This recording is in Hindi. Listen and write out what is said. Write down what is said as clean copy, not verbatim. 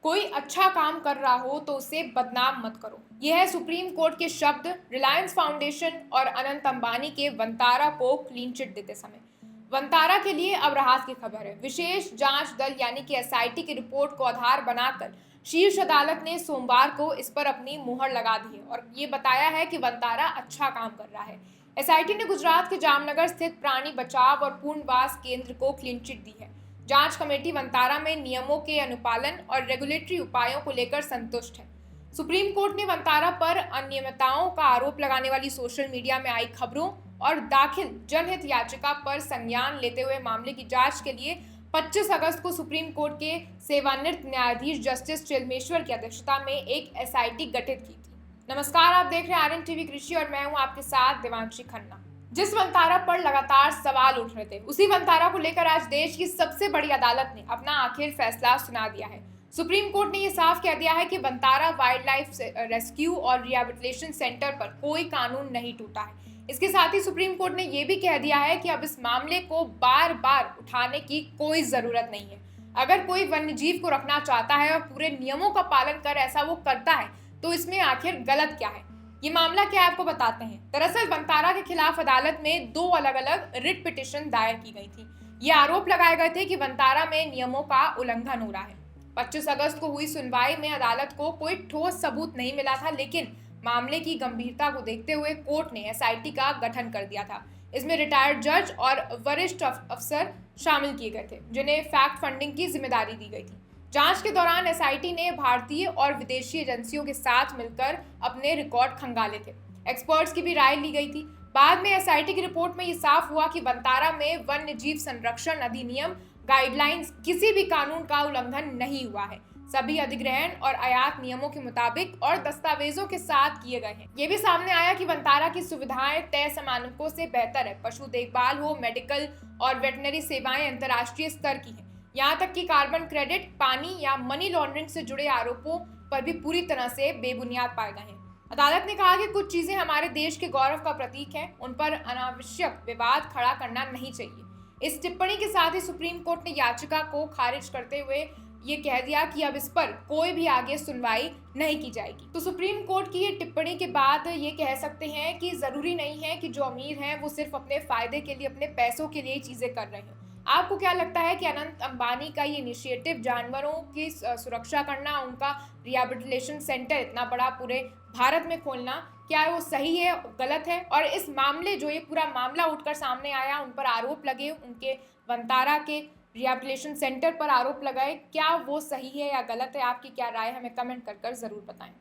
कोई अच्छा काम कर रहा हो तो उसे बदनाम मत करो। यह है सुप्रीम कोर्ट के शब्द रिलायंस फाउंडेशन और अनंत अंबानी के वंतारा को क्लीन चिट देते समय। वंतारा के लिए अब राहत की खबर है। विशेष जांच दल यानी कि एसआईटी की रिपोर्ट को आधार बनाकर शीर्ष अदालत ने सोमवार को इस पर अपनी मुहर लगा दी है और ये बताया है कि वंतारा अच्छा काम कर रहा है। एसआईटी ने गुजरात के जामनगर स्थित प्राणी बचाव और पुनर्वास केंद्र को क्लीन चिट दी है। जांच कमेटी वंतारा में नियमों के अनुपालन और रेगुलेटरी उपायों को लेकर संतुष्ट है। सुप्रीम कोर्ट ने वंतारा पर अनियमितताओं का आरोप लगाने वाली सोशल मीडिया में आई खबरों और दाखिल जनहित याचिका पर संज्ञान लेते हुए मामले की जांच के लिए 25 अगस्त को सुप्रीम कोर्ट के सेवानिवृत्त न्यायाधीश जस्टिस चिलमेश्वर की अध्यक्षता में एक एसआईटी गठित की थी। नमस्कार, आप देख रहे हैं आरएन टीवी कृषि और मैं हूं आपके साथ देवांशी खन्ना। जिस वंतारा पर लगातार सवाल उठ रहे थे, उसी वंतारा को लेकर आज देश की सबसे बड़ी अदालत ने अपना आखिर फैसला सुना दिया है। सुप्रीम कोर्ट ने यह साफ कह दिया है कि वंतारा वाइल्ड लाइफ रेस्क्यू और रिहैबिलिटेशन सेंटर पर कोई कानून नहीं टूटा है। इसके साथ ही सुप्रीम कोर्ट ने यह भी कह दिया है कि अब इस मामले को बार बार उठाने की कोई जरूरत नहीं है। अगर कोई वन्यजीव को रखना चाहता है और पूरे नियमों का पालन कर ऐसा वो करता है तो इसमें आखिर गलत क्या है। ये मामला क्या है आपको बताते हैं। दरअसल वंतारा के खिलाफ अदालत में 2 अलग-अलग रिट पिटीशन दायर की गई थी। ये आरोप लगाए गए थे कि वंतारा में नियमों का उल्लंघन हो रहा है। 25 अगस्त को हुई सुनवाई में अदालत को कोई ठोस सबूत नहीं मिला था, लेकिन मामले की गंभीरता को देखते हुए कोर्ट ने एसआईटी का गठन कर दिया था। इसमें रिटायर्ड जज और वरिष्ठ अफसर शामिल किए गए थे, जिन्हें फैक्ट फंडिंग की जिम्मेदारी दी गई थी। जांच के दौरान एसआईटी ने भारतीय और विदेशी एजेंसियों के साथ मिलकर अपने रिकॉर्ड खंगाले थे। एक्सपर्ट्स की भी राय ली गई थी। बाद में एसआईटी की रिपोर्ट में ये साफ हुआ कि वंतारा में वन्य जीव संरक्षण अधिनियम गाइडलाइंस किसी भी कानून का उल्लंघन नहीं हुआ है। सभी अधिग्रहण और आयात नियमों के मुताबिक और दस्तावेजों के साथ किए गए हैं। ये भी सामने आया कि वंतारा की सुविधाएं तय मानकों से बेहतर है। पशु देखभाल हो, मेडिकल और वेटनरी सेवाएं अंतर्राष्ट्रीय स्तर की हैं। यहाँ तक कि कार्बन क्रेडिट, पानी या मनी लॉन्ड्रिंग से जुड़े आरोपों पर भी पूरी तरह से बेबुनियाद पाए गए हैं। अदालत ने कहा कि कुछ चीजें हमारे देश के गौरव का प्रतीक हैं, उन पर अनावश्यक विवाद खड़ा करना नहीं चाहिए। इस टिप्पणी के साथ ही सुप्रीम कोर्ट ने याचिका को खारिज करते हुए ये कह दिया कि अब इस पर कोई भी आगे सुनवाई नहीं की जाएगी। तो सुप्रीम कोर्ट की ये टिप्पणी के बाद ये कह सकते हैं कि जरूरी नहीं है कि जो अमीर हैं वो सिर्फ अपने फायदे के लिए, अपने पैसों के लिए चीजें कर रहे हैं। आपको क्या लगता है कि अनंत अंबानी का ये इनिशिएटिव जानवरों की सुरक्षा करना, उनका रिहैबिलिटेशन सेंटर इतना बड़ा पूरे भारत में खोलना, क्या वो सही है, गलत है? और इस मामले जो ये पूरा मामला उठकर सामने आया, उन पर आरोप लगे, उनके वंतारा के रिहैबिलिटेशन सेंटर पर आरोप लगाए, क्या वो सही है या गलत है? आपकी क्या राय है? हमें कमेंट कर जरूर बताएं।